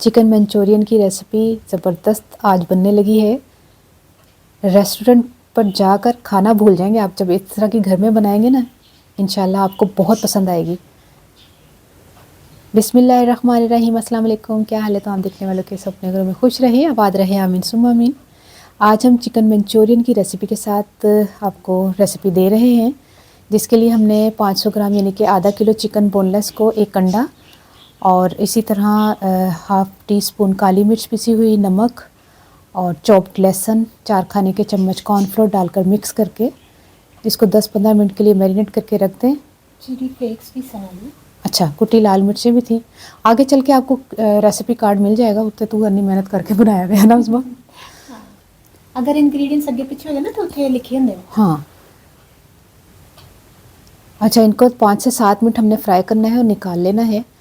Chicken Manchurian की recipe ज़बरदस्त आज बनने लगी है। रेस्टोरेंट पर जाकर खाना भूल जाएंगे आप जब इस तरह की घर में बनाएंगे ना, इंशाल्लाह आपको बहुत पसंद आएगी। बिस्मिल्लाहिर्रहमानिर्रहीम, अस्सलाम वालेकुम। क्या हाल है? तो हम देखने वालों के अपने घरों में खुश रहे, आबाद रहे, आमीन सुम्मा आमीन। आज हम चिकन मंचूरियन की रेसिपी के साथ आपको रेसिपी दे रहे हैं, जिसके लिए हमने 500 ग्राम यानी कि आधा किलो चिकन बोनलेस को एक अंडा और इसी तरह हाफ़ टी स्पून काली मिर्च पिसी हुई, नमक और चॉप्ड लहसुन, 4 खाने के चम्मच कॉर्नफ्लोर डालकर मिक्स करके इसको 10-15 मिनट के लिए मैरिनेट करके रख दें। चिली फ्लेक्स भी सारी। अच्छा, कुटी लाल मिर्चें भी थी। आगे चल के आपको रेसिपी कार्ड मिल जाएगा, उत्ते तू अन्नी मेहनत करके बनाया हुआ है ना उसमें। हाँ। अगर इंग्रेडिएंट्स अगे पीछे हो जाए ना तो उत्थे लिखे होंगे। हाँ, अच्छा, इनको 5 से 7 मिनट हमने फ्राई करना है और निकाल लेना है।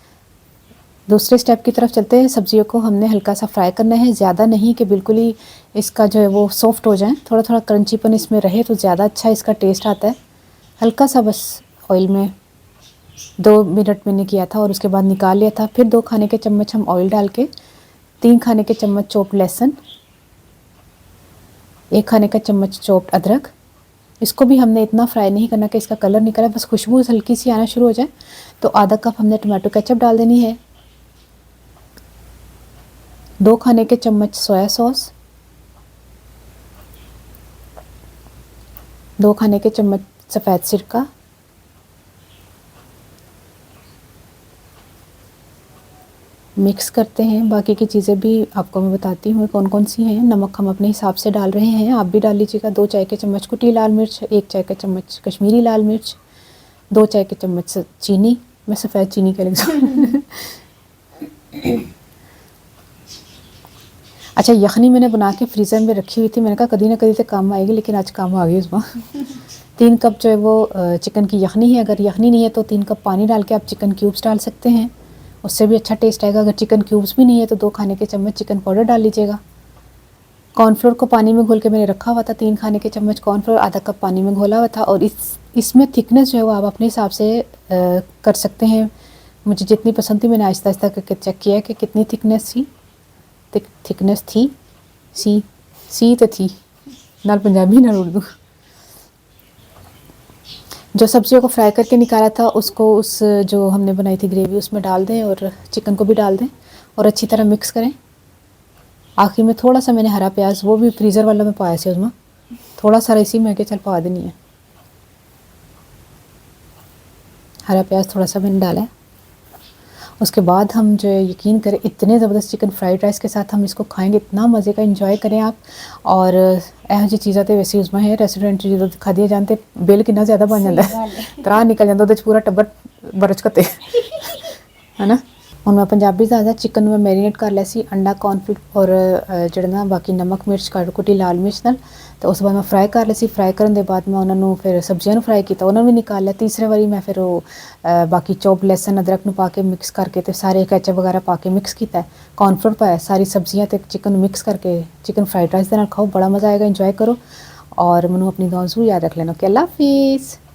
दूसरे स्टेप की तरफ चलते हैं। सब्जियों को हमने हल्का सा फ्राई करना है, ज़्यादा नहीं कि बिल्कुल ही इसका जो है वो सॉफ्ट हो जाए, थोड़ा थोड़ा क्रंचीपन इसमें रहे तो ज़्यादा अच्छा इसका टेस्ट आता है। हल्का सा बस ऑयल में 2 मिनट मैंने किया था और उसके बाद निकाल लिया था। फिर 2 खाने के चम्मच हम ऑयल डाल के 3 खाने के चम्मच चॉप्ड लहसुन, 1 खाने का चम्मच चॉप्ड अदरक, इसको भी हमने इतना फ्राई नहीं करना कि इसका कलर निकले, बस खुशबू हल्की सी आना शुरू हो जाए तो आधा कप हमने टमाटो केचप डाल देनी है। 2 खाने के चम्मच सोया सॉस, 2 खाने के चम्मच सफ़ेद सिरका, मिक्स करते हैं। बाकी की चीज़ें भी आपको मैं बताती हूँ कौन कौन सी हैं। नमक हम अपने हिसाब से डाल रहे हैं, आप भी डाल लीजिएगा। 2 चाय के चम्मच कुटी लाल मिर्च, 1 चाय का चम्मच कश्मीरी लाल मिर्च, 2 चाय के चम्मच चीनी, मैं सफ़ेद चीनी के लिए अच्छा, यखनी मैंने बना के फ्रीज़र में रखी हुई थी, मैंने कहा कभी ना कभी तो काम आएगी, लेकिन आज काम आ गई उसमें 3 कप जो है वो चिकन की यखनी है। अगर यखनी नहीं है तो 3 कप पानी डाल के आप चिकन क्यूब्स डाल सकते हैं, उससे भी अच्छा टेस्ट आएगा। अगर चिकन क्यूब्स भी नहीं है तो 2 खाने के चम्मच चिकन पाउडर डाल लीजिएगा। कॉर्नफ्लोर को पानी में घोल के मैंने रखा हुआ था, 3 खाने के चम्मच कॉर्नफ्लोर, आधा कप पानी में घोला हुआ था। और इसमें थिकनेस जो है वो आप अपने हिसाब से कर सकते हैं। मुझे जितनी पसंद थी मैंने आहिस्ता आहिस्ता करके चेक किया कि कितनी थिकनेस थी। सी तो थी, नाल पंजाबी नाल उर्दू। जो सब्जियों को फ्राई करके निकाला था उसको उस जो हमने बनाई थी ग्रेवी उसमें डाल दें और चिकन को भी डाल दें और अच्छी तरह मिक्स करें। आखिर में थोड़ा सा मैंने हरा प्याज, वो भी फ्रीज़र वाला में पाया से उसमें थोड़ा सा इसी में के चल पा देनी है, हरा प्याज थोड़ा सा मैंने डाला है। उसके बाद हम जो है यकीन करें इतने ज़बरदस्त चिकन फ्राइड राइस के साथ हम इसको खाएंगे, इतना मज़े का एंजॉय करें आप। और यह जी चीज़ां तो वैसे उसमें है रेस्टोरेंट जो खा दिए जानते बिल कितना ज़्यादा बन जाता है, तरा निकल जाता है पूरा टब्बर बरच कते है ना। ਹੁਣ मैं पंजाबी ज़्यादा चिकन में मैरीनेट कर लिया सी, अंडा कॉर्नफ्लोर और ਜਿਹੜਾ ਨਾ ਬਾਕੀ ਨਮਕ ਮਿਰਚ ਕੁੱਟੀ ਲਾਲ ਮਿਰਚ ਨਾਲ, तो उस बाद मैं फ्राई कर ली सी। फ्राई करने के बाद मैं उन्होंने फिर सब्जियों फ्राई किया, उन्होंने भी निकाल लिया। तीसरे बारी मैं फिर बाकी चॉप लहसुन अदरक पा के मिक्स करके तो सारे केचप वगैरह पा के मिक्स किया, कॉर्नफ्लोर पाया, सारी सब्जियां तो चिकन मिक्स करके चिकन फ्राइड राइस के नाल खाओ, बड़ा मज़ा आएगा, इंजॉय करो। और मैनू अपनी दुआ ज़रूर याद रख लेना कि अल्लाह हाफिज़।